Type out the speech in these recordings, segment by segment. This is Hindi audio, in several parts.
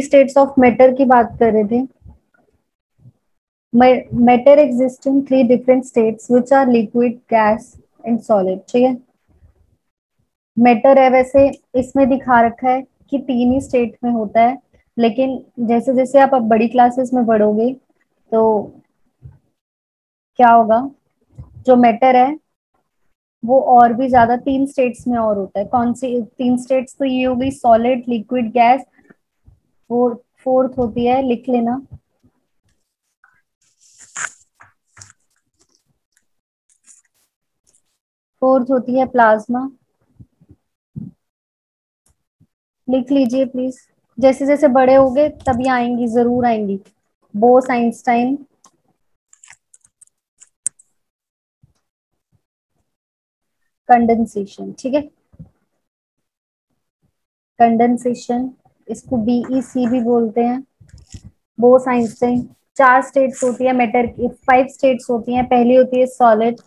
स्टेट्स ऑफ मैटर की बात कर रहे थे। Matter exist in 3 different states which are liquid, gas and solid. ठीक है, मैटर है, वैसे इसमें दिखा रखा है कि 3 ही स्टेट में होता है, लेकिन जैसे जैसे आप अब बड़ी क्लासेस में बढ़ोगे तो क्या होगा, जो मैटर है वो और भी ज्यादा 3 स्टेट्स में और होता है। कौन सी 3 स्टेट्स? तो ये हो गई सॉलिड, लिक्विड, गैस। फोर्थ होती है, लिख लेना, फोर्थ होती है प्लाज्मा। लिख लीजिए प्लीज, जैसे जैसे बड़े होगे तभी आएंगी, जरूर आएंगी। Bose Einstein, condensation. ठीक है, कंडेंसेशन, इसको बीईसी भी बोलते हैं। बोस आइंस्टाइन। 4 स्टेट्स होती है मैटर की, 5 स्टेट्स होती हैं। पहली होती है सॉलिड,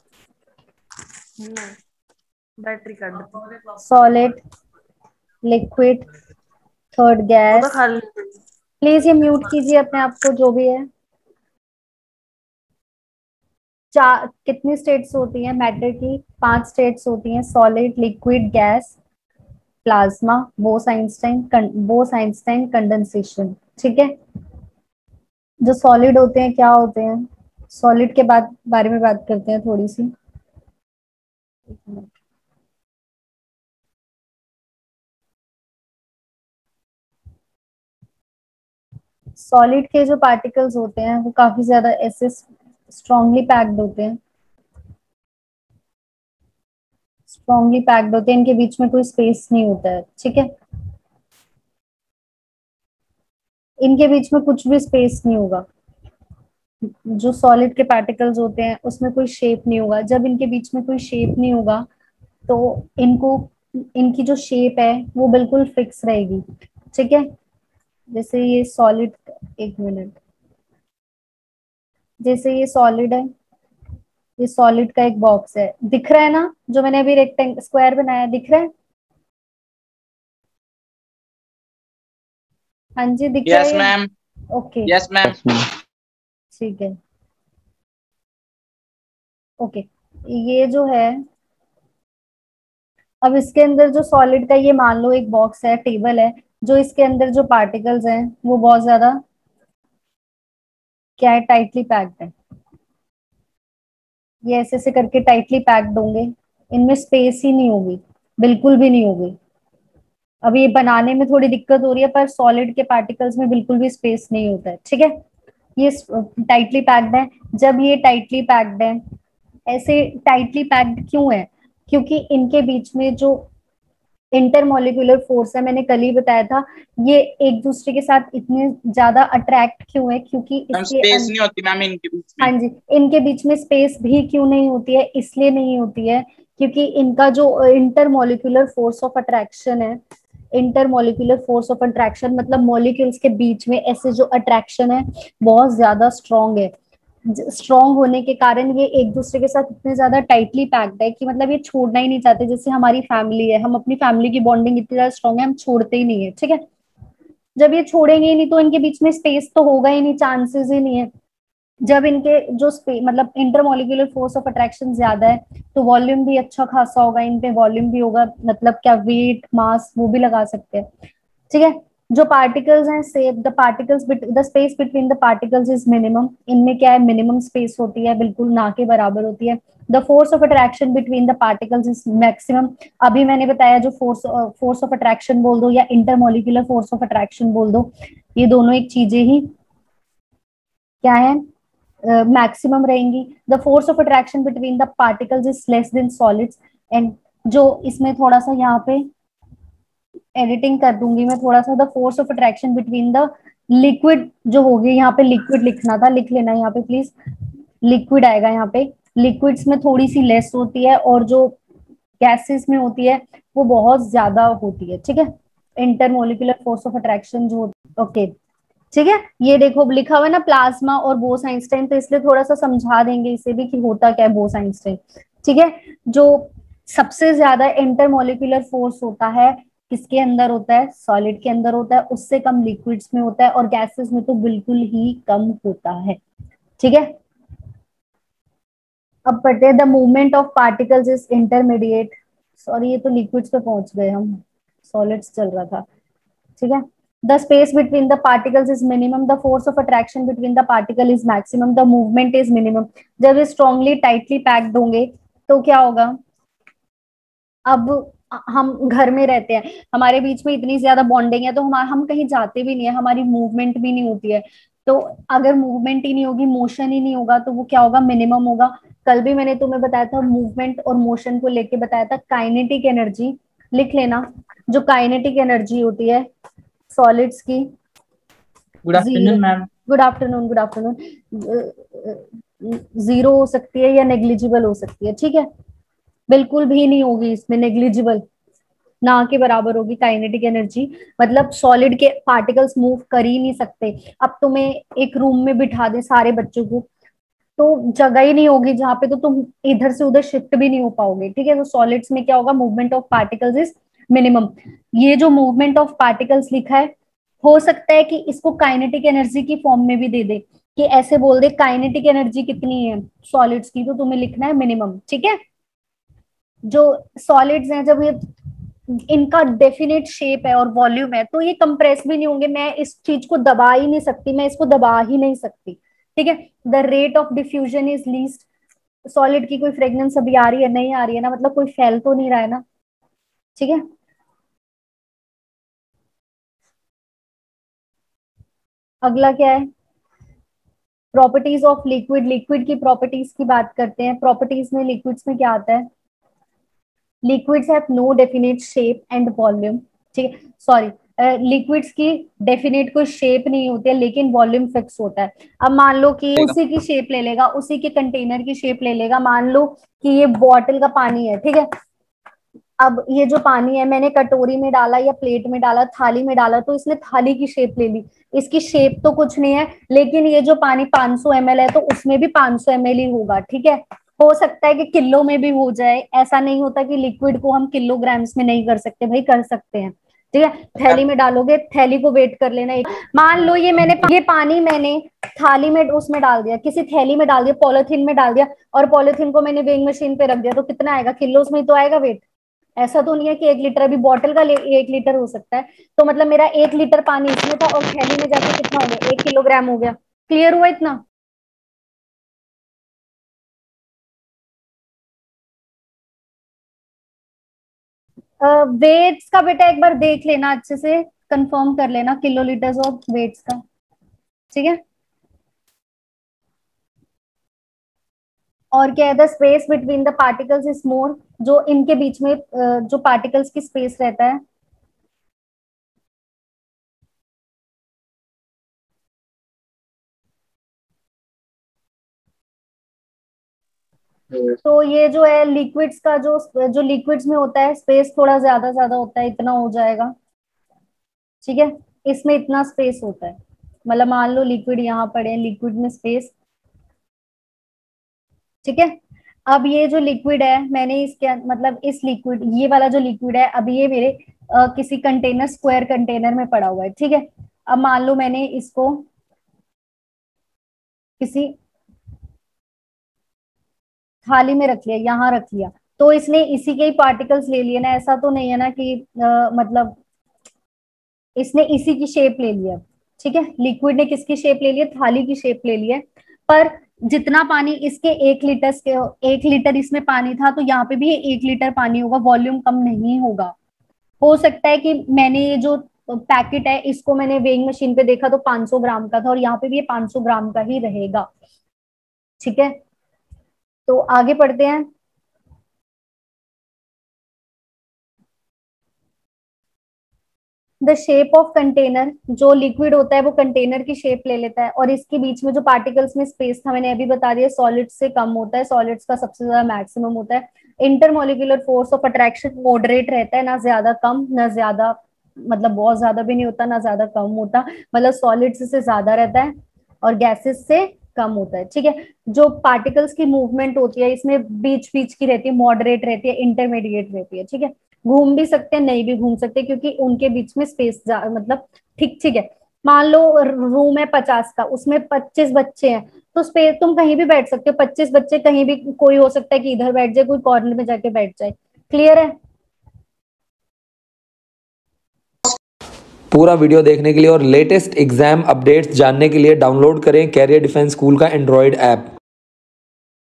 बैटरी काट देती, सॉलिड, लिक्विड, थर्ड वो तो गैस। खाली। प्लीज ये म्यूट कीजिए अपने आप को, जो भी है। चार कितनी स्टेट्स होती हैं मैटर की? 5 स्टेट्स होती हैं, solid, liquid, gas, plasma, Bose Einstein condensation. ठीक है, जो सॉलिड होते हैं क्या होते हैं? सॉलिड के बारे में बात करते हैं थोड़ी सी। सॉलिड के जो पार्टिकल्स होते हैं वो काफी ज्यादा ऐसे स्ट्रांगली पैक्ड होते हैं, स्ट्रांगली पैक्ड होते हैं, इनके बीच में कोई स्पेस नहीं होता है। ठीक है, इनके बीच में कुछ भी स्पेस नहीं होगा। जो सॉलिड के पार्टिकल्स होते हैं उसमें कोई शेप नहीं होगा। जब इनके बीच में कोई शेप नहीं होगा तो इनको, इनकी जो शेप है वो बिल्कुल फिक्स रहेगी। ठीक है, जैसे ये सॉलिड, एक मिनट, जैसे ये सॉलिड है, ये सॉलिड का एक बॉक्स है, दिख रहा है ना? जो मैंने अभी रेक्टेंगल स्क्वायर बनाया, दिख रहा है? हाँ जी, दिख रहा यस है। Ma'am, okay, yes ma'am. ठीक है, ओके। ये जो है, अब इसके अंदर जो सॉलिड का, ये मान लो एक बॉक्स है, टेबल है, जो इसके अंदर जो पार्टिकल्स हैं वो बहुत ज्यादा क्या है, टाइटली पैक्ड है। ये ऐसे ऐसे करके टाइटली पैक्ड होंगे, इनमें स्पेस ही नहीं होगी, बिल्कुल भी नहीं होगी। अब ये बनाने में थोड़ी दिक्कत हो रही है, पर सॉलिड के पार्टिकल्स में बिल्कुल भी स्पेस नहीं होता है। ठीक है, ये टाइटली पैक्ड है। जब ये टाइटली पैक्ड है, ऐसे टाइटली पैक्ड क्यों है? क्योंकि इनके बीच में जो इंटरमोलिकुलर फोर्स है, मैंने कल ही बताया था, ये एक दूसरे के साथ इतने ज्यादा अट्रैक्ट क्यों है? क्योंकि मैम इसके स्पेस नहीं होती मैम इनके बीच हाँ में। जी, इनके बीच में स्पेस भी क्यों नहीं होती है? इसलिए नहीं होती है क्योंकि इनका जो इंटरमोलिकुलर फोर्स ऑफ अट्रैक्शन है, इंटरमोलिकुलर फोर्स ऑफ अट्रैक्शन मतलब मॉलिक्यूल्स के बीच में ऐसे जो अट्रैक्शन है बहुत ज्यादा स्ट्रॉन्ग है। स्ट्रॉन्ग होने के कारण ये एक दूसरे के साथ इतने ज्यादा टाइटली पैक्ड है कि मतलब ये छोड़ना ही नहीं चाहते। जैसे हमारी फैमिली है, हम अपनी फैमिली की बॉन्डिंग इतनी ज्यादा स्ट्रॉन्ग है, हम छोड़ते ही नहीं है। ठीक है, जब ये छोड़ेंगे ही नहीं तो इनके बीच में स्पेस तो होगा ही नहीं, चांसेस ही नहीं है। जब इनके जो मतलब इंटरमोलिकुलर फोर्स ऑफ अट्रैक्शन ज्यादा है तो वॉल्यूम भी अच्छा खासा होगा, इन पे वॉल्यूम भी होगा, मतलब क्या वेट, मास वो भी लगा सकते हैं। ठीक है, जो पार्टिकल्स हैं, से the particles, the space between the particles is minimum. इनमें क्या है, मिनिमम स्पेस होती है, बिल्कुल ना के बराबर होती है। The force of attraction between the particles is maximum. अभी मैंने बताया, जो फोर्स ऑफ अट्रैक्शन बोल दो या इंटरमोलिकुलर फोर्स ऑफ अट्रैक्शन बोल दो, ये दोनों एक चीजें ही क्या है, मैक्सिमम रहेंगी। The force of attraction between the particles is less than solids. And जो इसमें थोड़ा सा यहाँ पे एडिटिंग कर दूंगी मैं थोड़ा सा, the force of attraction between the liquid, जो होगी यहाँ पे लिक्विड लिखना था, लिख लेना यहाँ पे प्लीज, लिक्विड आएगा यहाँ पे। लिक्विड्स में थोड़ी सी लेस होती है और जो गैसेस में होती है वो बहुत ज्यादा होती है। ठीक है, इंटरमोलिकुलर फोर्स ऑफ अट्रैक्शन जो, ओके ठीक है। ये देखो लिखा हुआ है ना प्लाज्मा और बोस आइंस्टाइन, तो इसलिए थोड़ा सा समझा देंगे इसे भी कि होता क्या है बोस आइंस्टाइन। ठीक है, जो सबसे ज्यादा इंटरमोलिकुलर फोर्स होता है किसके अंदर होता है, सॉलिड के अंदर होता है, उससे कम लिक्विड्स में होता है, और गैसेस में तो बिल्कुल ही कम होता है। ठीक है, अब पढ़ते हैं the movement of particles is intermediate. Sorry, ये तो लिक्विड्स पे पहुंच गए हम, सॉलिड्स चल रहा था। ठीक है, the space between the particles is minimum, the force of attraction between the particle is maximum, the movement is minimum. जब ये स्ट्रांगली टाइटली पैक्ड होंगे तो क्या होगा, अब हम घर में रहते हैं, हमारे बीच में इतनी ज्यादा बॉन्डिंग है, तो हम कहीं जाते भी नहीं है, हमारी मूवमेंट भी नहीं होती है। तो अगर मूवमेंट ही नहीं होगी, मोशन ही नहीं होगा, तो वो क्या होगा, मिनिमम होगा। कल भी मैंने तुम्हें बताया था, मूवमेंट और मोशन को लेके बताया था, काइनेटिक एनर्जी लिख लेना। जो काइनेटिक एनर्जी होती है सॉलिड्स की, good zero, afternoon ma'am. Good afternoon, good afternoon, zero हो सकती है या नेग्लिजिबल हो सकती है। ठीक है, बिल्कुल भी नहीं होगी इसमें, नेग्लिजिबल, ना के बराबर होगी काइनेटिक एनर्जी। मतलब सॉलिड के पार्टिकल्स मूव कर ही नहीं सकते। अब तुम्हें एक रूम में बिठा दे सारे बच्चों को, तो जगह ही नहीं होगी जहां पे, तो तुम इधर से उधर शिफ्ट भी नहीं हो पाओगे। ठीक है, तो सॉलिड्स में क्या होगा, movement of particles is minimum. ये जो मूवमेंट ऑफ पार्टिकल्स लिखा है, हो सकता है कि इसको काइनेटिक एनर्जी की फॉर्म में भी दे दे, कि ऐसे बोल दे काइनेटिक एनर्जी कितनी है सॉलिड्स की, तो तुम्हें लिखना है मिनिमम। ठीक है, जो सॉलिड्स हैं, जब ये इनका डेफिनेट शेप है और वॉल्यूम है, तो ये कंप्रेस भी नहीं होंगे। मैं इस चीज को दबा ही नहीं सकती, मैं इसको दबा ही नहीं सकती। ठीक है, the rate of diffusion is least. Solid की कोई फ्रेग्रेंस अभी आ रही है, नहीं आ रही है ना, मतलब कोई फैल तो नहीं रहा है ना। ठीक है, अगला क्या है, प्रॉपर्टीज ऑफ लिक्विड। लिक्विड की प्रॉपर्टीज की बात करते हैं। प्रॉपर्टीज में लिक्विड्स में क्या आता है, liquids have no definite shape and volume. ठीक है, सॉरी, लिक्विड्स की डेफिनेट कोई शेप नहीं होती है, लेकिन वॉल्यूम फिक्स होता है। अब मान लो कि उसी की शेप ले लेगा, उसी के कंटेनर की शेप ले लेगा। मान लो कि ये बॉटल का पानी है, ठीक है। अब ये जो पानी है, मैंने कटोरी में डाला या प्लेट में डाला, थाली में डाला, तो इसने थाली की शेप ले ली। इसकी शेप तो कुछ नहीं है, लेकिन ये जो पानी 500 ml है, तो उसमें भी 500 ml ही होगा। ठीक है, हो सकता है कि किलो में भी हो जाए, ऐसा नहीं होता कि लिक्विड को हम किलोग्राम्स में नहीं कर सकते, भाई कर सकते हैं। ठीक है, थैली में डालोगे, थैली को वेट कर लेना। मान लो ये पानी मैंने थाली में उसमें डाल दिया, किसी थैली में डाल दिया, पॉलिथीन में डाल दिया, और पॉलिथीन को मैंने वेइंग मशीन पे रख दिया, तो कितना आएगा, किलो में तो आएगा वेट। ऐसा तो नहीं है कि 1 लीटर, अभी बॉटल का 1 लीटर हो सकता है, तो मतलब मेरा 1 लीटर पानी इसमें था, और थैली में जाके कितना हो गया, 1 किलोग्राम हो गया। क्लियर हुआ इतना। वेट्स का बेटा एक बार देख लेना, अच्छे से कंफर्म कर लेना, किलो लीटर्स ऑफ वेट्स का। ठीक है, और क्या है, the space between the particles is more. जो इनके बीच में जो पार्टिकल्स की स्पेस रहता है, तो ये जो है लिक्विड्स का, जो जो लिक्विड्स में होता है, स्पेस थोड़ा ज्यादा ज्यादा होता है, इतना हो जाएगा। ठीक है, इसमें इतना स्पेस होता है, मतलब मान लो लिक्विड यहाँ पड़े, लिक्विड में स्पेस। ठीक है, अब ये जो लिक्विड है, मैंने इसके मतलब इस लिक्विड, ये वाला जो लिक्विड है, अब ये मेरे किसी कंटेनर, स्क्वायर कंटेनर में पड़ा हुआ है। ठीक है, अब मान लो मैंने इसको किसी थाली में रख लिया, यहाँ रख लिया, तो इसने इसी के ही पार्टिकल्स ले लिए ना, ऐसा तो नहीं है ना कि मतलब इसने इसी की शेप ले लिया। ठीक है, लिक्विड ने किसकी शेप ले लिया, थाली की शेप ले लिया। पर जितना पानी इसके 1 लीटर के, 1 लीटर इसमें पानी था, तो यहाँ पे भी 1 लीटर पानी होगा, वॉल्यूम कम नहीं होगा। हो सकता है कि मैंने ये जो पैकेट है, इसको मैंने वेइंग मशीन पे देखा तो 500 ग्राम का था, और यहाँ पे भी ये 500 ग्राम का ही रहेगा। ठीक है, तो आगे पढ़ते हैं। द शेप ऑफ कंटेनर, जो लिक्विड होता है वो कंटेनर की शेप ले लेता है, और इसके बीच में जो पार्टिकल्स में स्पेस था, मैंने अभी बता दिया, सॉलिड्स से कम होता है, सॉलिड्स का सबसे ज्यादा मैक्सिमम होता है। Intermolecular force of attraction moderate रहता है, ना ज्यादा कम ना ज्यादा, मतलब बहुत ज्यादा भी नहीं होता ना ज्यादा कम होता, मतलब सॉलिड्स से ज्यादा रहता है और गैसेस से कम होता है। ठीक है, जो पार्टिकल्स की मूवमेंट होती है, इसमें बीच बीच की रहती है, मॉडरेट रहती है, इंटरमीडिएट रहती है। ठीक है, घूम भी सकते हैं, नहीं भी घूम सकते, क्योंकि उनके बीच में स्पेस मतलब ठीक ठीक है। मान लो रूम है 50 का, उसमें 25 बच्चे हैं, तो स्पेस तुम कहीं भी बैठ सकते हो, 25 बच्चे कहीं भी, कोई हो सकता है कि इधर बैठ जाए, कोई कॉर्नर में जाके बैठ जाए। क्लियर है? पूरा वीडियो देखने के लिए और लेटेस्ट एग्जाम अपडेट्स जानने के लिए डाउनलोड करें कैरियर डिफेंस स्कूल का एंड्रॉयड ऐप।